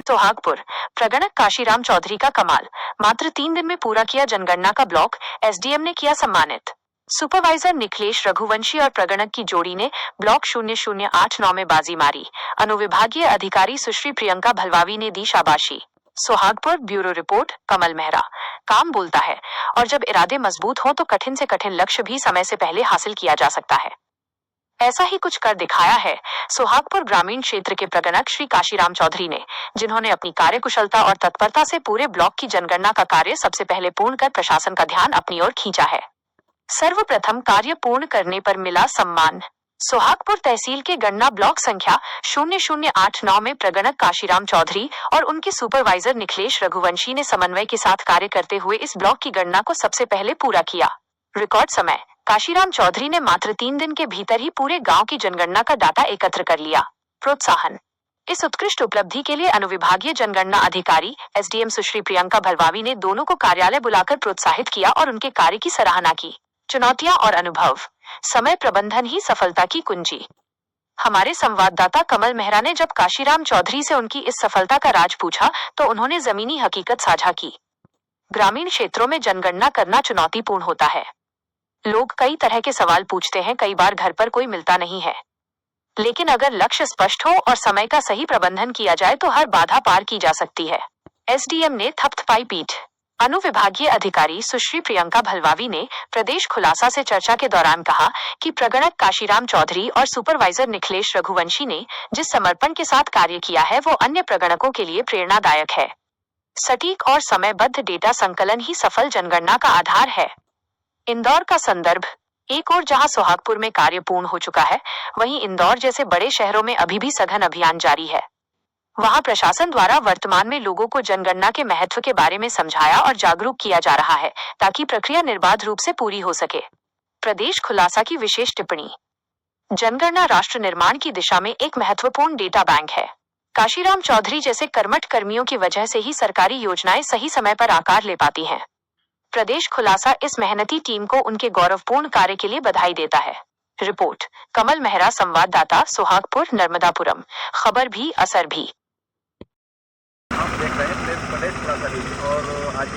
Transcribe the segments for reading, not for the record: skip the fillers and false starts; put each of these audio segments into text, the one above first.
सोहागपुर प्रगणक काशीराम चौधरी का कमाल, मात्र 3 दिन में पूरा किया जनगणना का ब्लॉक, एसडीएम ने किया सम्मानित। सुपरवाइजर निखिलेश रघुवंशी और प्रगणक की जोड़ी ने ब्लॉक 0089 में बाजी मारी। अनुविभागीय अधिकारी सुश्री प्रियंका भलवावी ने दी शाबाशी। सोहागपुर ब्यूरो रिपोर्ट, कमल मेहरा। काम बोलता है और जब इरादे मजबूत हों तो कठिन से कठिन लक्ष्य भी समय से पहले हासिल किया जा सकता है। ऐसा ही कुछ कर दिखाया है सोहागपुर ग्रामीण क्षेत्र के प्रगणक श्री काशीराम चौधरी ने, जिन्होंने अपनी कार्यकुशलता और तत्परता से पूरे ब्लॉक की जनगणना का कार्य सबसे पहले पूर्ण कर प्रशासन का ध्यान अपनी ओर खींचा है। सर्वप्रथम कार्य पूर्ण करने पर मिला सम्मान। सोहागपुर तहसील के गणना ब्लॉक संख्या 0089 में प्रगणक काशीराम चौधरी और उनके सुपरवाइजर निखिलेश रघुवंशी ने समन्वय के साथ कार्य करते हुए इस ब्लॉक की गणना को सबसे पहले पूरा किया। रिकॉर्ड समय, काशीराम चौधरी ने मात्र 3 दिन के भीतर ही पूरे गांव की जनगणना का डाटा एकत्र कर लिया। प्रोत्साहन। इस उत्कृष्ट उपलब्धि के लिए अनुविभागीय जनगणना अधिकारी एसडीएम सुश्री प्रियंका भलवावी ने दोनों को कार्यालय बुलाकर प्रोत्साहित किया और उनके कार्य की सराहना की। चुनौतियां और अनुभव, समय प्रबंधन ही सफलता की कुंजी। हमारे संवाददाता कमल मेहरा ने जब काशीराम चौधरी से उनकी इस सफलता का राज पूछा तो उन्होंने जमीनी हकीकत साझा की। ग्रामीण क्षेत्रों में जनगणना करना चुनौतीपूर्ण होता है। लोग कई तरह के सवाल पूछते हैं, कई बार घर पर कोई मिलता नहीं है। लेकिन अगर लक्ष्य स्पष्ट हो और समय का सही प्रबंधन किया जाए तो हर बाधा पार की जा सकती है। एसडीएम ने थपथपाई पीठ। अनुविभागीय अधिकारी सुश्री प्रियंका भलवावी ने प्रदेश खुलासा से चर्चा के दौरान कहा कि प्रगणक काशीराम चौधरी और सुपरवाइजर निखिलेश रघुवंशी ने जिस समर्पण के साथ कार्य किया है वो अन्य प्रगणकों के लिए प्रेरणादायक है। सटीक और समयबद्ध डेटा संकलन ही सफल जनगणना का आधार है। इंदौर का संदर्भ। एक ओर जहां सोहागपुर में कार्य पूर्ण हो चुका है, वहीं इंदौर जैसे बड़े शहरों में अभी भी सघन अभियान जारी है। वहां प्रशासन द्वारा वर्तमान में लोगों को जनगणना के महत्व के बारे में समझाया और जागरूक किया जा रहा है ताकि प्रक्रिया निर्बाध रूप से पूरी हो सके। प्रदेश खुलासा की विशेष टिप्पणी। जनगणना राष्ट्र निर्माण की दिशा में एक महत्वपूर्ण डेटा बैंक है। काशीराम चौधरी जैसे कर्मठ कर्मियों की वजह से ही सरकारी योजनाएं सही समय पर आकार ले पाती हैं। प्रदेश खुलासा इस मेहनती टीम को उनके गौरवपूर्ण कार्य के लिए बधाई देता है। रिपोर्ट, कमल मेहरा, संवाददाता, सोहागपुर, नर्मदापुरम। खबर भी, असर भी। आप देख रहे हैं प्रदेश खुलासा न्यूज़ और आज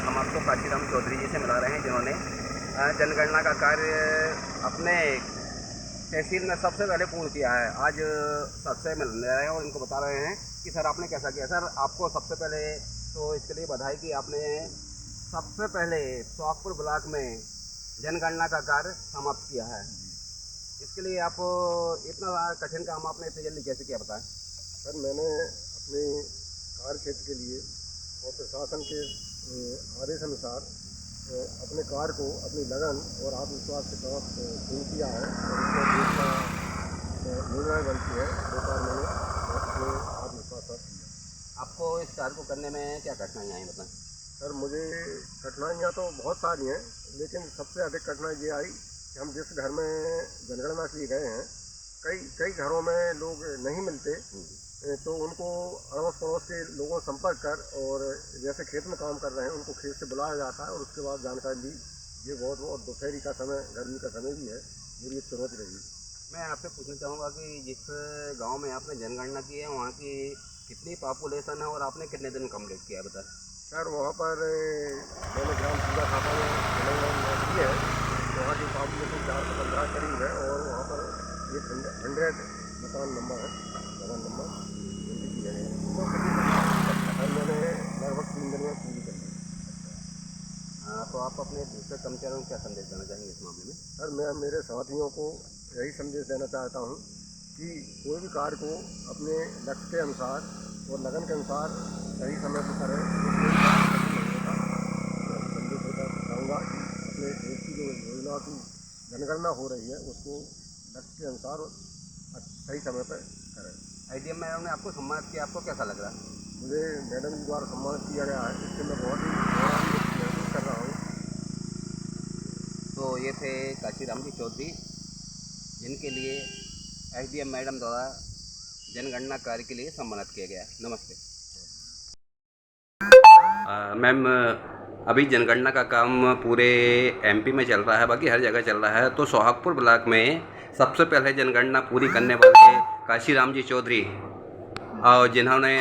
हम आपको काशीराम चौधरी जी से मिला रहे हैं, जिन्होंने जनगणना का कार्य अपने तहसील में सबसे पहले पूर्ण किया है। आज सबसे मिल रहे हैं और इनको बता रहे हैं कि सर आपने कैसा किया। सर आपको सबसे पहले तो इसके लिए बधाई कि आपने सबसे पहले सोहागपुर ब्लॉक में जनगणना का कार्य समाप्त किया है। इसके लिए आप इतना कठिन काम आपने इतनी जल्दी कैसे किया, बताएं। सर मैंने अपने कार्य क्षेत्र के लिए और प्रशासन के आदेश अनुसार अपने कार्य को अपनी लगन और आत्मविश्वास के साथ पूर्ण किया है और इसमें देश का निर्णय बनती है। दो बार मैंने अपने आत्मविश्वास साथ किया। आपको इस कार्य को करने में क्या कठिनाइयाँ आई, बताएं। सर मुझे कठिनाइयाँ तो बहुत सारी हैं, लेकिन सबसे अधिक कठिनाई ये आई कि हम जिस घर में जनगणना के लिए गए हैं, कई घरों में लोग नहीं मिलते, तो उनको अड़ोस पड़ोस के लोगों से संपर्क कर और जैसे खेत में काम कर रहे हैं उनको खेत से बुलाया जाता है और उसके बाद जानकारी ली। ये बहुत दोपहरी का समय, गर्मी का समय भी है, मेरी एक चुनौती रही। मैं आपसे पूछना चाहूँगा कि जिस गांव में आपने जनगणना की है वहाँ की कितनी पॉपुलेशन है और आपने कितने दिन कम्प्लीट किया है, बताएं। सर वहाँ पर मैंने ग्राम पूरा खाता में जनगणना की है। वहाँ की पॉपुलेशन 415 करीब है और वहाँ पर 100 मकान नंबर है, मकान नंबर की है। और मैंने लगभग 3 दिन में पूरी कर दी। तो आप अपने दूसरे कर्मचारियों को क्या संदेश देना चाहेंगे इस मामले में? सर मैं मेरे साथियों को यही संदेश देना चाहता हूँ कि कोई भी कार्य को अपने लक्ष्य के अनुसार और लगन के अनुसार सही समय पर करें। संदेश देना चाहूँगा कि अपने देश की जो योजना की जनगणना हो रही है उसको लक्ष्य के अनुसार सही समय पर करें। एसडीएम मैडम ने आपको सम्मानित किया, आपको कैसा लग रहा है? मुझे मैडम जी द्वारा सम्मानित किया गया है, इससे मैं बहुत ही गौरवान्वित महसूस कर रहा हूँ। तो ये थे काशीराम जी चौधरी, जिनके लिए एसडीएम मैडम द्वारा जनगणना कार्य के लिए सम्मानित किया गया। नमस्ते मैम, अभी जनगणना का काम पूरे एमपी में चल रहा है, बाकी हर जगह चल रहा है, तो सोहागपुर ब्लॉक में सबसे पहले जनगणना पूरी करने वाले काशीराम जी चौधरी और जिन्होंने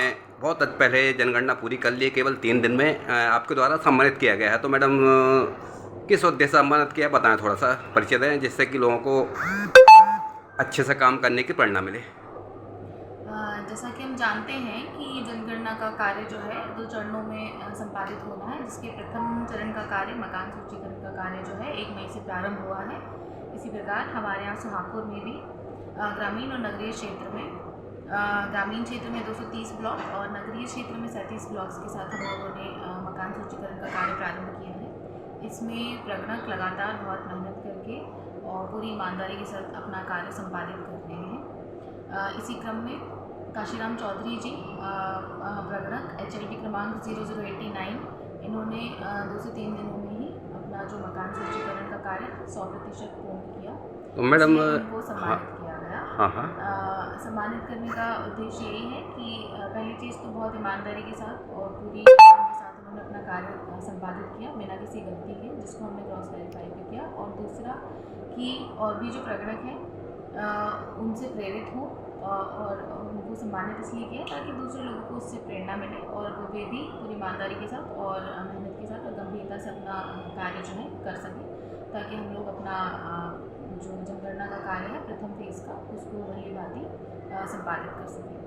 बहुत पहले जनगणना पूरी कर ली, केवल 3 दिन में आपके द्वारा सम्मानित किया गया है। तो मैडम किस उद्देश्य से सम्मानित किया, बताएं, थोड़ा सा परिचय दें, जिससे कि लोगों को अच्छे से काम करने की प्रेरणा मिले। जैसा कि हम जानते हैं कि जनगणना का कार्य जो है 2 चरणों में संपादित होना है, जिसके प्रथम चरण का कार्य मकान सूचीकरण का कार्य जो है 1 मई से प्रारंभ हुआ है। इसी प्रकार हमारे यहाँ सुहागपुर में भी ग्रामीण और नगरीय क्षेत्र में ग्रामीण क्षेत्र में 230 ब्लॉक और नगरीय क्षेत्र में 37 ब्लॉक्स के साथ हम लोगों ने मकान सूचीकरण का कार्य प्रारंभ किया है। इसमें प्रगणक लगातार बहुत मेहनत करके और पूरी ईमानदारी के साथ अपना कार्य संपादित कर रहे हैं। इसी क्रम में काशीराम चौधरी जी प्रगणक HLD क्रमांक 0089, इन्होंने 2 से 3 दिनों में ही अपना जो मकान सूचीकरण का कार्य 100% पूर्ण किया। तो मैडम उनको सम्मानित किया गया। हाँ सम्मानित करने का उद्देश्य यही है कि पहली चीज़ तो बहुत ईमानदारी के साथ और पूरी लगन के साथ उन्होंने अपना कार्य संपादित किया बिना किसी गलती के, जिसको हमने क्रॉस वेरीफाई भी किया। और दूसरा कि और भी जो प्रगणक हैं उनसे प्रेरित हों और उनको सम्मानित इसलिए किया ताकि दूसरे लोगों को उससे प्रेरणा मिले और वे भी पूरी ईमानदारी के साथ और मेहनत के साथ और गंभीरता से अपना कार्य जो है कर सकें, ताकि हम लोग अपना जो जनगणना का कार्य है प्रथम फेज़ का उसको भली भांति संपादित कर सकें।